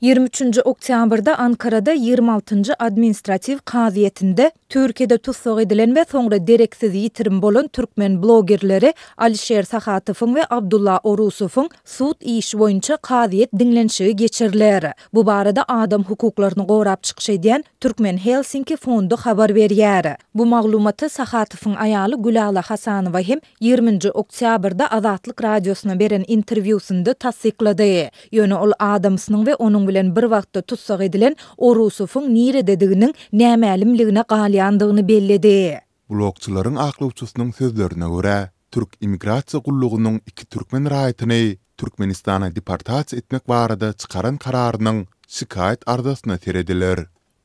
23 oktyabrda Ankara'da 26. Administrativ Kaziýetinde Türkiýede tutsak edilen we soňra dereksiz ýitirim bolan türkmen blogerleri Alişer Sahatypow we Abdullah Orusowyň sud işi boýunça kaziýet dinlenşigi geçiriler. Bu barada adam hukuklaryny gorap çykyş edýän Türkmen Helsinki fondu habar berýär. Bu maglumaty Sahatypowyň aýaly Gülala Hasanowa hem 20 oktyabrda Azatlyk radiosuna beren interwýusynda tasdiklady. Ýöne ol adamsynyň we onuň bilen bir wagtda tutsak edilen Orusowyň niredediginiň nämälimligine galýandygyny belledi. Blogçylaryň aklawçysynyň sözlerine görä, Türk immigrasiýa gullugynyň iki türkmen raýatyny Türkmenistana deportasiýa etmek barada çykaran kararynyň şikayet arzasyna terediler.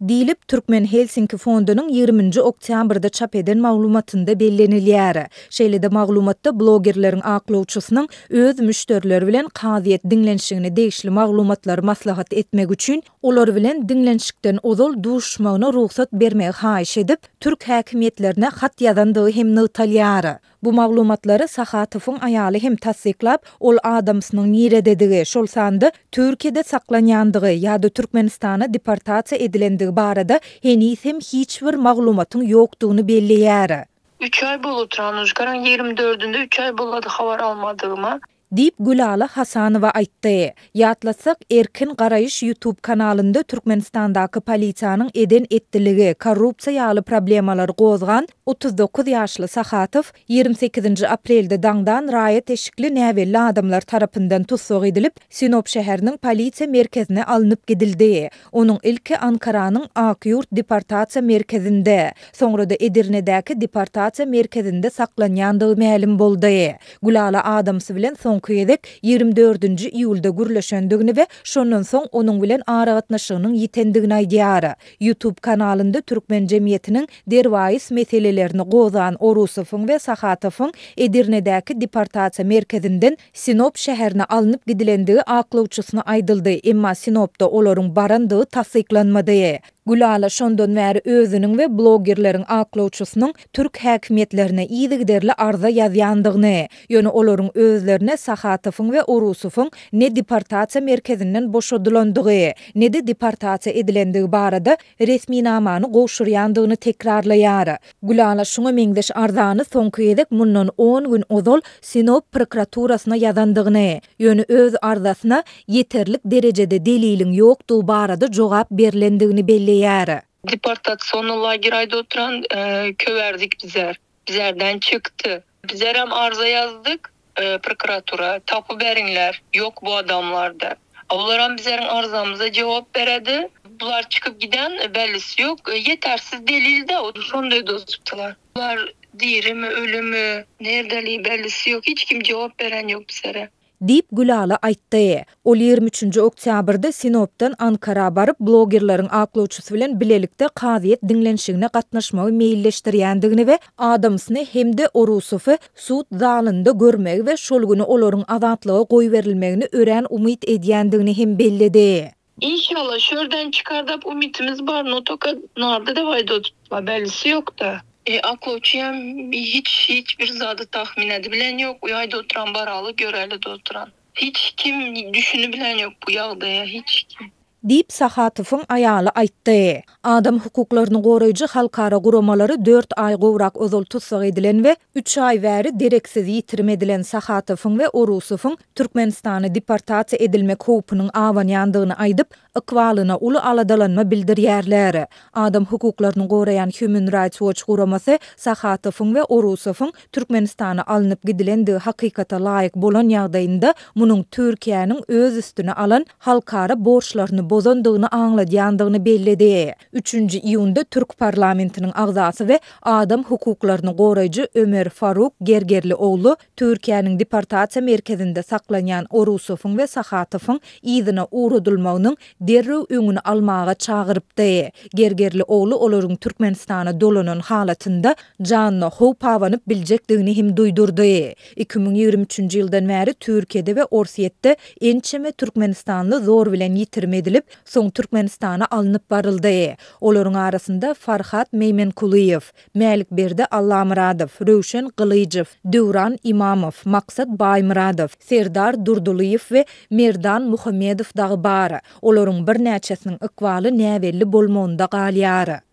Dilip Türkmen Helsinki fondunyň 20 oktyabrda çap eden maglumatynda bellenilýär. Şeýle-de maglumatda blogerleriň aklawçysynyň öz müşterileri bilen kaziýet dinlenşigini degişli maglumatlar maslahat etmek üçin olar bilen dinlenşikden ozal duşmagyna ruhsat bermegi haýyş edip Türk häkimetlerine hat ýazandygy hem nytalýar. Bu maglumatlary Sahatypowyň aýaly hem tasdiklap, ol adamsynyň nirededigi, şol sandy Türkiýede saklanýandygy ýa-da Türkmenistana deportasiýa edilendigi barada henüz hem hiç bir maglumatyň ýokdugyny belleýär. 3 ay bolup turan Uşgaran 24'ünde 3 ay boladı habar almadığıma. Dip Gülala Hasanowa aýtdy. Ýatlasak Erkin Garaýyş YouTube kanalynda Türkmenistandaky polisiýanyň eden etdiligi, korrupsiýa ýaly problemalary gozgan 39 ýaşly Sahatyp 28 aprelde daňdan raýat eşikli näwelli adamlar tarapyndan tutsak edilip Sinop şäheriniň polisiýa merkezine alınıp gidildi. Onuň ilki Ankaranyň Akyurt deportasiýa merkezinde, soňra da Edirne'däki deportasiýa merkezinde saklanýandygy ma'lum boldy. Gülala adamsy bilen Köýedek 24 iýulda gürleşendigini we şondan soň onuň bilen aragatnaşygynyň ýitendigini aýdýar. YouTube kanalynda türkmen jemgyýetiniň derwaýys meselelerini gozan Orusowyň we Sahatypowyň Edirne'däki deportasiýa merkezinden Sinop şäherine alınıp gidilendigi aklawçysyna aýdyldy, emma Sinopda olaryň barandygy tasdiklanmady. Gülala şondan bäri özüniň we blogerleriň aklawçysynyň Türk häkimetlerine ýygyderli arza ýazýandygyny, ýöne olaryň özlerine Sahatypowyň we Orusowyň ne deportasiýa merkezinden boşadylandygy, ne de deportasiýa edilendigi barada resmi namany goşurýandygyny tekrarlaýar. Gülala şoňa meňdeş arzany soňky mundan 10 gün ozal Sinop prokuraturasyna ýazandygyny, ýöne öz arzasyna ýeterlik derejede deliliň ýokdugy barada jogap berilendigini belli. Deportasyonu lagerayda oturan köverdik bizler. Bizlerden çıktı. Bizler hem arıza yazdık prokuratura. Tapu berinler. Yok bu adamlarda. Onlara bizlerin arızamıza cevap veredi. Bunlar çıkıp giden bellisi yok. Yetersiz delil de o. Sonda da tuttular. Bunlar diri mi, ölü mü, neredeliği bellisi yok. Hiç kim cevap veren yok bizlere. Dip Gülala aýtdy. Ol 23 oktyabrda Sinopdan Ankara barıp blogerleriň aklawçysy bilen bilelikde kaziýet dinlenşigine gatnaşmagy meýilleşdirýändigini we adamsyny hemde Orusowy sud zalynda görmegi we şol güni olaryň azatlyga goýberilmegini ören umyt edýändigini hem belledi. İnşallah şörden çıkardıp umitimiz var. Notoka narda da vaýda tutma bellisi yok da. Aklawçyam hiçbir zady tahmin edibilen yok. Uýaýda oturan baraly göreli de oturan. Hiç kim düşünübilen yok bu ýagdaýa, hiç kim. Dip Sahatypowyň aýaly aýtdy. Adam hukuklaryny goraýjy halkara guramalary 4 ay gowrak ozal tutsak edilen we 3 ay bäri dereksiz ýitirim edilen Sahatypowyň we Orusowyň Türkmenistana deportasiýa edilmek howpunyň awanýandygyny aýdyp, ykwalyna uly aladalanma bildirýärler. Adam hukuklaryny goraýan Human Rights Watch guramasy Sahatypowyň we Orusowyň Türkmenistana alınıp gidilendigi hakykata laýyk bolan ýagdaýynda munyň Türkiýanyň öz üstüne alan halkara borçlaryny bozandygyny aňladýandygyny belledi. 3 iýunda Türk parlamentiniň agzasy we adam hukuklaryny goraýjy Ömer Faruk Gergerli oglu Türkiýanyň deportasiýa merkezinde saklanýan Orusowyň we Sahatypowyň ýzyna uğradylmagynyň derrew öňüni almaga çagyrypdy. Gergerli oglu olaryň Türkmenistana dolanan halatynda janyna howp awanyp biljekdigini hem duýdurdy. 2023 ýyldan bäri Türkiýede we Orsiýetde ençeme Türkmenistanly zor bilen ýitirim edilip edilip, soň Türkmenistana alınıp baryldy. Olaryň arasynda Farhat Meymenkuliyew, Mälikberdi Allamuradow, Röwşen Gylyjew, Döwran Imamow, Maksat Baýmuradow, Serdar Durduliyew we Merdan Muhammedow dagy bar. Olaryň bir näçesiniň ykbaly näwelli bolmagynda galýary.